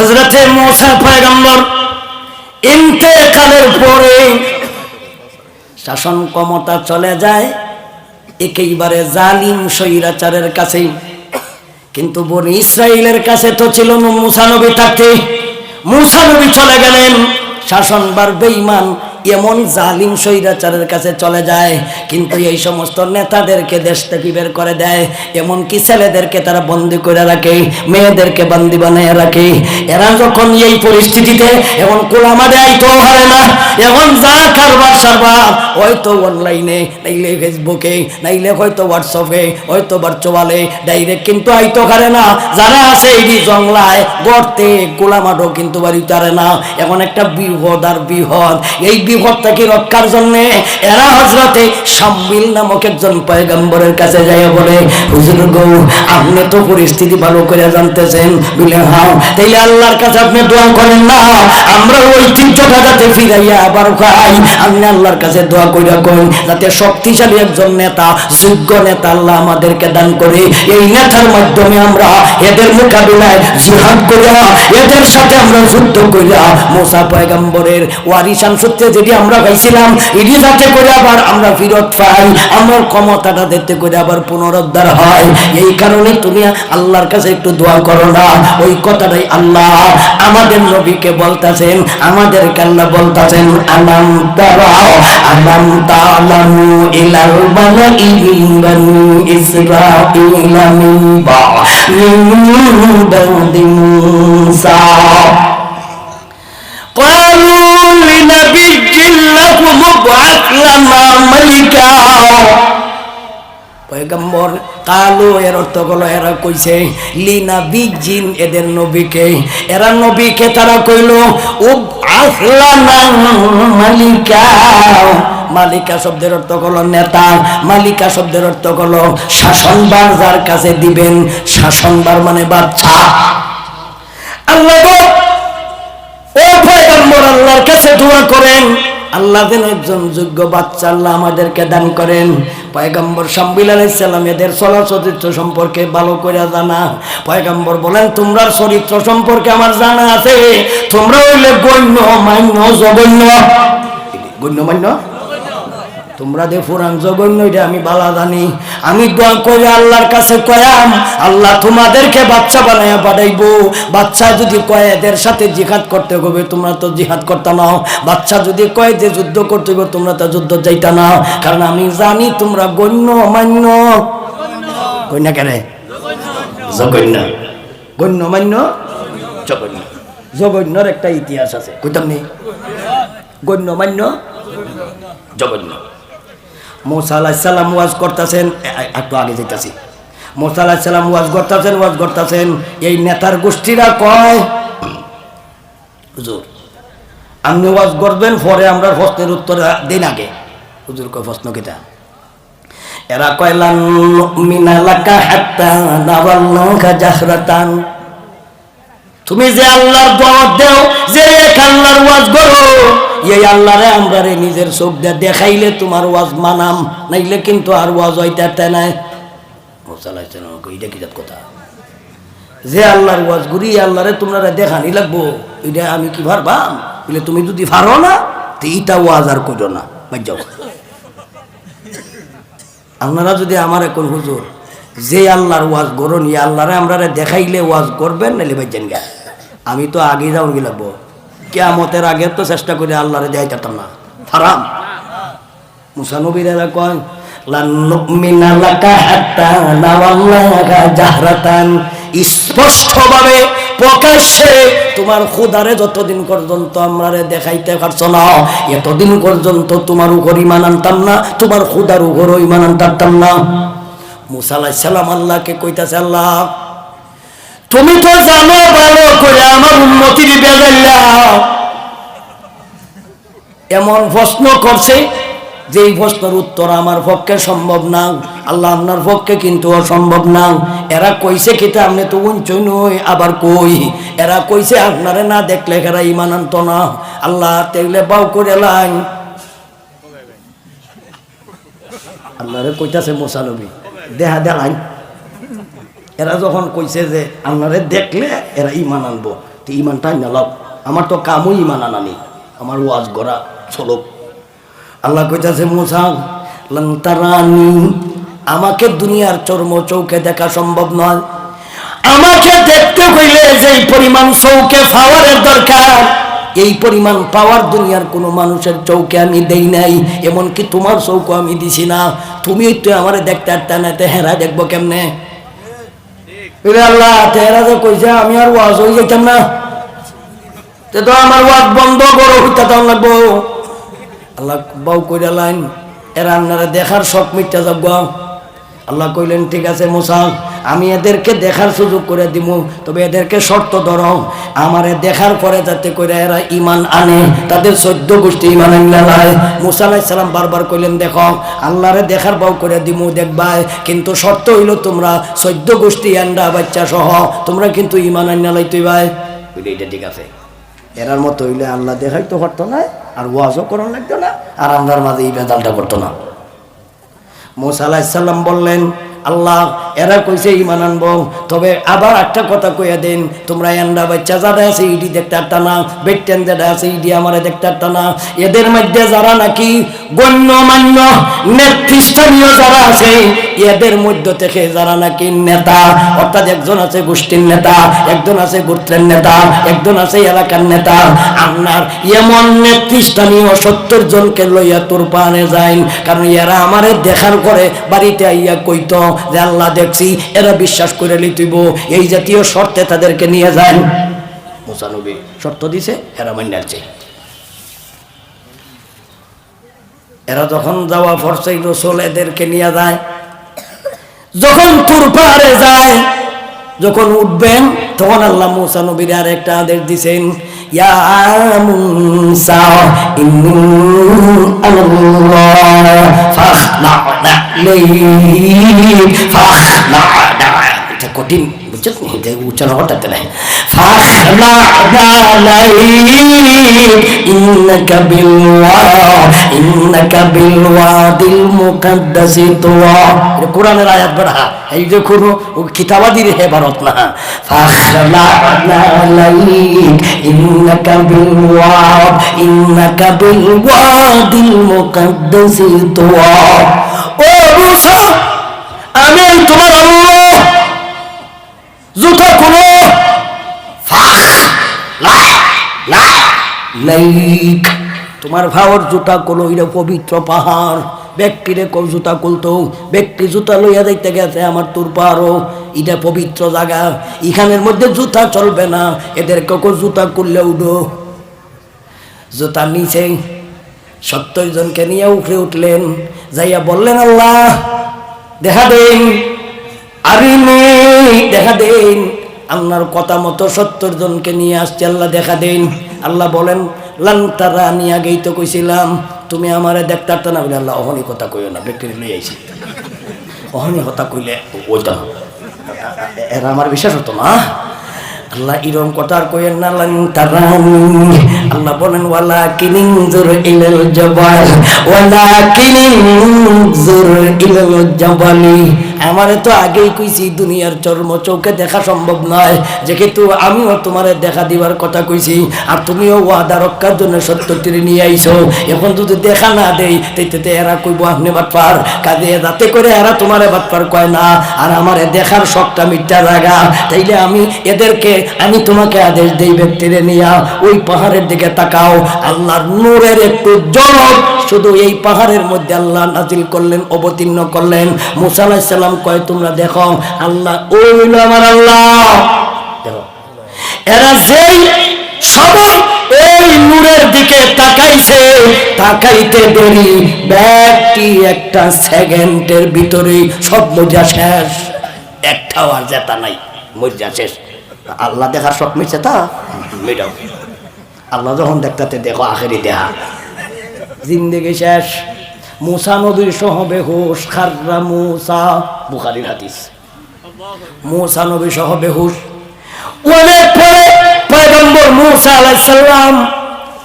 হযরতে মুসা পয়গম্বর ইন্তেকালের পরে শাসন ক্ষমতা চলে যায় একেবারে জালিম স্বৈরাচারের কাছে। কিন্তু বনি ইসরাইলের কাছে তো ছিল মুসা নবী থাকতে, মুসা নবী চলে গেলেন, শাসনবার বেঈমান এমন জালিম স্বৈরাচারের কাছে চলে যায়। কিন্তু এই সমস্ত নেতাদেরকে দেশ থেকে বের করে দেয়, এমনকি ছেলেদেরকে তারা বন্দি করে রাখে, মেয়েদেরকে বন্দি বানিয়ে রাখে। এরা যখন এই পরিস্থিতিতে এখন কোলামা দেয় তো হারে না, এখন যা কারবার সারবার হয়তো অনলাইনে, নাইলে ফেসবুকে, নাইলে হয়তো হোয়াটসঅ্যাপে, হয়তো ভার্চুয়ালে ডাইরেক্ট কিন্তু আইতো হারে না। যারা আছে এই জংলায় গড়তে কোলামাডো কিন্তু বাড়িতে হারে না। এখন একটা বিপদ আর বিপদ, এই বিপদ থেকে রক্ষার জন্য এরা হযরতে শামবিল নামক একজন পয়গম্বরের কাছে যায় বলে, হুজুর গো আপনি তো পরিস্থিতি ভালো করে জানতেছেন। বলে হ্যাঁ, তাইলে আল্লাহর কাছে আপনি দোয়া করেন না, আমরা ঐতিহ্যটা যাতে ফিরাইয়া আবার খাই। আপনি আল্লাহর কাছে দোয়া কইরা কোন যাতে শক্তিশালী একজন নেতা, যোগ্য নেতা আল্লাহ আমাদেরকে দান করে, এই নেতার মাধ্যমে আমরা এদের মোকাবিলায় জিহাদ কইরা, এদের সাথে আমরা যুদ্ধ কইরা মুসা পয়গম্বরের ওয়ারিসান সূত্রে যেটি আমরা পাইছিলাম এটি যাতে করে আবার আমরা ফিরত পাই, আমার ক্ষমতাটা দেখতে করে আবার পুনরুদ্ধার হয়। এই কারণে তুমি আল্লাহর কাছে একটু দোয়া করো না। ওই কথাটাই আল্লাহ আমাদের নবীকে বলতেছেন, আমাদেরকে আল্লাহ বলতেছেন, আলাম তারাও আলাম তালামু ইলাল বালাই বানি ইসরাঈলা মিন বাদি মুসা قالوا لنبي لكم ابعث لنا ملكا। পয়গম্বর কালো এর অর্থ হলো এরা কইছে লিনাবিজিন এদের নবীকে, এরা নবীকে তারা কইল উবআথ লানা মালিকা। মালিকা শব্দের অর্থ হলো নেতা, মালিকা শব্দের অর্থ হলো শাসনবার, যার কাছে দিবেন। শাসনবার মানে বাচ্চা। আল্লাহ ও পয়গম্বর আল্লাহর কাছে দোয়া করেন, আল্লাহ যেন একজন যোগ্য বাচ্চা আল্লাহ আমাদেরকে দান করেন। পয়গম্বর শামবিল আলাইহিস সালাম এদের চরিত্র সম্পর্কে ভালো করে জানা। পয়গম্বর বলেন, তোমরা চরিত্র সম্পর্কে আমার জানা আছে, তোমরা হইলে গণ্য মান্য জঘন্য। গণ্যমান্য তোমরা দে পুরান জঘন্য, এটা আমি বালা জানি। আমি দোয়া করে আল্লাহর কাছে কয়াম, আল্লাহ তোমাদেরকে বাচ্চা বানাইয়া পাঠাইবো। বাচ্চা যদি কয় এদের সাথে জিহাদ করতে হবে, তোমরা তো জিহাদ করতে নাও। বাচ্চা যদি কয় যে যুদ্ধ করতে হবে, তোমরা তো যুদ্ধ যাইতা নাও। কারণ আমি জানি তোমরা গণ্য মান্য। কই না কেন জঘন্য, গণ্য মান্য জঘন্য। জঘন্যর একটা ইতিহাস আছে, কইতাম নি? গণ্য মান্য জঘন্য। মুসা আলাইহিস সালাম ওয়াজ করতেছেন, একটু আগে যাইতাছি। মুসা আলাইহিস সালাম ওয়াজ করতেছেন। এই নেতার গোষ্ঠীরা কয়, হুজুর আপনি ওয়াজ করবেন, পরে আমরা প্রশ্নের উত্তর দিন। আগে হুজুর কয় প্রশ্ন কিটা? এরা কয় লান নুমিনা লাকা হাত্তা নাওয়াল্লাকা জাহরাতান। তুমি যে আল্লাহর দাওয়াত দাও, যে এক আল্লাহর ওয়াজ করো, এই আল্লাহরে আমরা রে নিজের চোখ দিয়ে দেখাইলে তোমার ওয়াজ মানাম, নাইলে কিন্তু আর ওয়াজ হইতে নাই। মুসা আলাইহিস সালাম কই এটা কি কথা? যে আল্লাহর ওয়াজ করি আল্লাহরে তোমরা দেখানি লাগবো, এটা আমি কি পারবাম? বলে তুমি যদি পারো না তো এইটা ওয়াজ আর করো না, বাদ যাও। আপনারা যদি আমার এখন হুজুর যে আল্লাহর ওয়াজ করুন, এই আল্লাহরে আমরা দেখাইলে ওয়াজ করবেন, নাইলে বাদ যান গা। আমি তো আগে যাওয়া কি লাগবো? কিয়ামতের আগে তো চেষ্টা করে আল্লাহরে দেখাইতাম না, হারাম। মুসা নবীরা কয় লান নুমিনা লাকা হাত্তা নাওয়াল্লাকা জাহরাতান, স্পষ্টভাবে প্রকাশ্যে তোমার খোদারে যতদিন পর্যন্ত আমরারে দেখাইতে পারছো না, এতদিন পর্যন্ত তোমার উপর ঈমান আনতাম না, তোমার খোদার উপর ঈমান আনতাম না। মুসা আলাইহিস সালাম আল্লাহকে কইতাছে, আল্লাহ তুমি তো জানো ভালো করে আমার উম্মতির বেজাইলা। এমন প্রশ্ন করছে যেই প্রশ্নের উত্তর আমার পক্ষে সম্ভব না, আল্লাহ আপনার পক্ষে কিন্তু অসম্ভব না। এরা কইছে কিতা আপনি তো উঞ্চই নই, আবার কই এরা কইছে আপনারে না দেখলে এরা ঈমান আনত না। আল্লাহ তেইলে বাউ করে লাইন আল্লাহরে কইতাছে মুসা নবী দেহা দেখাই। এরা যখন কইছে যে আপনারে দেখলে এরা ঈমান আনবো, ইমানটা নালাও, আমার তো কামই ইমান আনানি, আমার ওয়াজ গড়া চলো। আল্লাহ কইতাছে মুসা লান তারানি, আমাকে দুনিয়ার চর্ম চৌকে দেখা সম্ভব নয়। আমাকে দেখতে হইলে যে পরিমাণ চৌকে পাওয়ারের দরকার, এই পরিমাণ পাওয়ার দুনিয়ার কোনো মানুষের চৌকে আমি দেই নাই, এমনকি তোমার চৌকো আমি দিছি না। তুমি তো আমার দেখতে আটটা না, হেরা দেখবো কেমনে? আল্লাহ তেরা যে কইছে আমি আর ওয়াজ হয়ে যেতাম না, তো আমার ওয়াজ বন্ধ করো, হইতে তাও লাগবো। আল্লাহ বাউ কইরা লাইন এরা আপনারা দেখার শখ মিটটা যাব। আল্লাহ কইলেন ঠিক আছে মুসা, আমি এদেরকে দেখার সুযোগ করে দিব, তবে এদেরকে শর্ত ধরো, আমারে দেখার পরে যাতে করে এরা ইমান আনে, তাদের 14 গোষ্ঠী ইমান আনলায়। মুসা আলাইহিস সালাম বারবার কইলেন দেখো আল্লাহরে দেখার বাউ করে দিব, দেখবাই, কিন্তু শর্ত হইল তোমরা 14 গোষ্ঠী আন্ডা বাচ্চা সহ তোমরা কিন্তু ইমান আনলাই তুইবাই। এটা ঠিক আছে। এরার মতো হইলে আল্লাহ দেখাইতে পারতো না, আর ওয়াজও করার লাগতো না, আর আমরার মাঝে এই বেদালটা করতো না। মুসা আলাইহিস সালাম বললেন আল্লাহ এরা কইছে ইমান আনবো, তবে আবার একটা কথা কইয়া দেন, তোমরা এন্ডা বাচ্চা যারা আছে ইডি দেখতে একটা না, বেটেন যারা আছে ইডি আমারে দেখতে একটা না, এদের মধ্যে যারা নাকি গণ্যমান্য নেতৃস্থানীয় যারা আছে, এদের মধ্য থেকে যারা নাকি নেতা, অর্থাৎ একজন আছে গোষ্ঠীর নেতা, একজন আছে গোত্রের নেতা, একজন আছে এলাকার নেতা, আপনার এমন নেতৃস্থানীয় 70 জনকে লইয়া তোর পানে যাইন, কারণ এরা আমারে দেখার পরে বাড়িতে আইয়া কইতো যে আল্লাহ দেখছি, এরা বিশ্বাস করে লিতুইব, এই জাতীয় শর্তে তাদেরকে নিয়ে যান। মুসা নবী শর্ত দিছে, এরা মাইনা আছে। এরা যখন যাওয়া ফরসাই রসুল এদেরকে নিয়ে যায়, যখন তুর পাহাড়ে যায়, যখন উঠবেন তখন আল্লাহ মুসা নবীর আর একটা আদেশ দিছেন, ইয়া মুসা ইন্নী আল্লাহ ফাখলা'না লাইক ফাখলা'না, এটা কঠিন বুঝছেন, এটা উচ্চারণ হঠাৎ নাই। ফাখলা'না লাইক ইন্নাকা বিল ওয়াদিল মুকাদ্দাসি তুওয়া। এটা কোরআনের আয়াত বড়া, এই যে কোনো কিতাবাদির হেবারত না। ফাখলা'না লাইক ইন্নাকা বিল ওয়াদিল মুকাদ্দাসি তুওয়া। ও মুসা, আমি তোমার আল্লাহ, জুতা খুলো। লাইক, তোমার ভাওর জুতা খুলো, এটা পবিত্র পাহাড়, ব্যক্তিরে কো জুতা খুলতো, ব্যক্তি জুতা লইয়া যাইতে গেছে আমার তুর পাহাড়ও, এটা পবিত্র জায়গা, এখানের মধ্যে জুতা চলবে না, এদেরকে কো জুতা খুললে উঠো। জুতা নিচে 70 জনকে নিয়ে উঠে উঠলেন, যাইয়া বললেন আল্লাহ দেখা দেন, আরিনি দেখা দেন। আল্লাহর কথা মতো 70 জনকে নিয়ে আসছে, আল্লাহ দেখা দেন। আল্লাহ বলেন লান তারানি, আগেই তো কইছিলাম তুমি আমারে দেখতে পারত না। বলে আল্লাহ অহনি কথা কইও না, ব্যক্তি লই আইছি, অহনি কথা কইলে ওইটা এরা আমার বিশ্বাস হতো না। আল্লাহ ইরম কথা আর কইেন না, লান তারানি। আল্লাহ বলেন ওয়ালাকিন ইনজুর ইলাল জাবাল, ওয়ালাকিন ইনজুর ইলাল জাবালি। আমারে তো আগেই কইছি দুনিয়ার চর্ম চৌকে দেখা সম্ভব নয়, যেহেতু আমিও তোমারে দেখা দিবার কথা কইছি, আর তুমিও ওয়াদা রক্ষার জন্য 70টি নিয়ে আইছো, এখন যদি দেখা না দেই তাইতে এরা কইব আপনি বাটপার, কাজে যাতে করে এরা তোমারে বাটপার কয় না, আর আমারে দেখার শখটা মিথ্যা জায়গা, তাইলে আমি তোমাকে আদেশ দেই, ব্যক্তিরে নিয়া ওই পাহাড়ের দিকে তাকাও। আল্লাহর নূরের একটু ঝলক শুধু এই পাহাড়ের মধ্যে আল্লাহ নাজিল করলেন, অবতীর্ণ করলেন। মুসা আলাইহিস সালাম কয় তোমরা দেখো আল্লাহ, ওই হইল আমার আল্লাহ। দেখো এরা যেই সবাই এই নূরের দিকে তাকাইছে, তাকাইতে দেরি, ব্যক্তি একটা সেকেন্ডের ভিতরে সব মজা শেষ, একটাও আর জেতা নাই, মজা শেষ। আল্লাহ দেখার শখ মিটছে, তা মেটাও। আল্লাহ যখন দেখতে দেখো আখেরি দেখা, জিন্দেগি শেষ। মুসা নবীর সহ বেহুশ, খাররা মুসা, বুখারীর হাদিস। মুসা নবী সহ বেহুশ। অনেক পরে পয়গম্বর মুসা আলাইহিস সালাম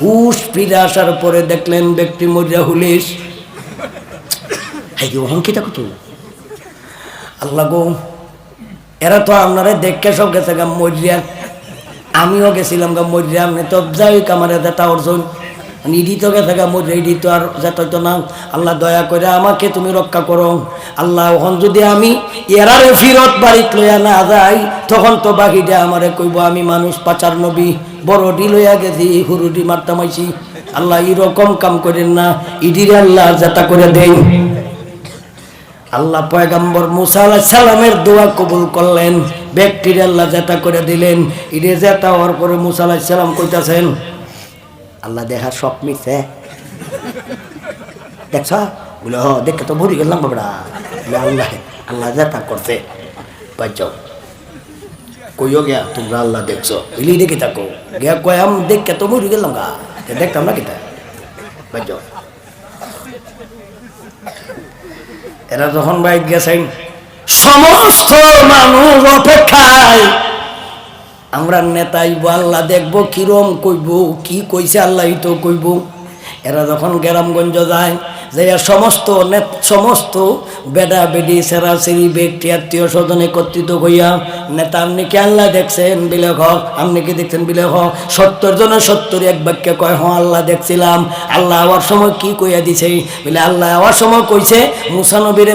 হুশ ফিরে আসার পরে দেখলেন ব্যক্তি মরিয়া হুলিস। এই অহংকিতা কত আল্লাহ গো, এরা তো আপনারা দেখে সব গেছে গা মরিয়া, আমিও গেছিলাম গা মরিয়া আমি তো যাই কামারে যেটা অর্জন ইডি তো গেছে গা মরিয়া ইডি তো আর যেতে তো না। আল্লাহ দয়া করে আমাকে তুমি রক্ষা করো আল্লাহ। এখন যদি আমি এরারে ফিরত বাড়িত লইয়া না যাই তখন তো বাকিটা আমারে কইব আমি মানুষ পাচার নবী বড়ডি লইয়া গেছি হুরুডি মারতাম আইছি। আল্লাহ এরকম কাম করেন না, ইডিরে আল্লাহ যেটা করে দেন। আল্লাহ পয়গম্বর মুসা আলাইহিস সালামের দোয়া কবুল করলেন, ব্যক্তির আল্লাহ যেটা করে দিলেন। ইডে যেটা হওয়ার পরে মুসা আলাইহিস সালাম কইতাছেন আল্লাহ দেখার সব মিছে দেখছ বলে হ দেখে তো ভরি গেলাম বাবরা আল্লাহ আল্লাহ যেটা করছে পাইছ কইও গিয়া তোমরা আল্লাহ দেখছো ইলি দেখি থাকো গিয়া কয় আম দেখে তো মরি গেলাম গা দেখতাম না কিতা পাইছ। এরা যখন বাইক গেছেন সমস্ত মানুষ অপেক্ষায় আমরা নেতাইব আল্লাহ দেখবো কিরম কইব কি কইছে আল্লাহ তো কইব। এরা যখন গ্রামগঞ্জ যায় যে সমস্ত বেডা বেডি সেরা সেরি ব্যক্তি আত্মীয় স্বজন একত্রিত হইয়া নেতা আপনি কি আল্লাহ দেখছেন বিলে হ আপনি কি দেখছেন বিলে হ 70 জনের 70 এক বাক্যে কয় হ আল্লাহ দেখছিলাম। আল্লাহ আওয়ার সময় কি কইয়া দিছে বলে আল্লাহ আওয়ার সময় কইছে মুসা নবীরে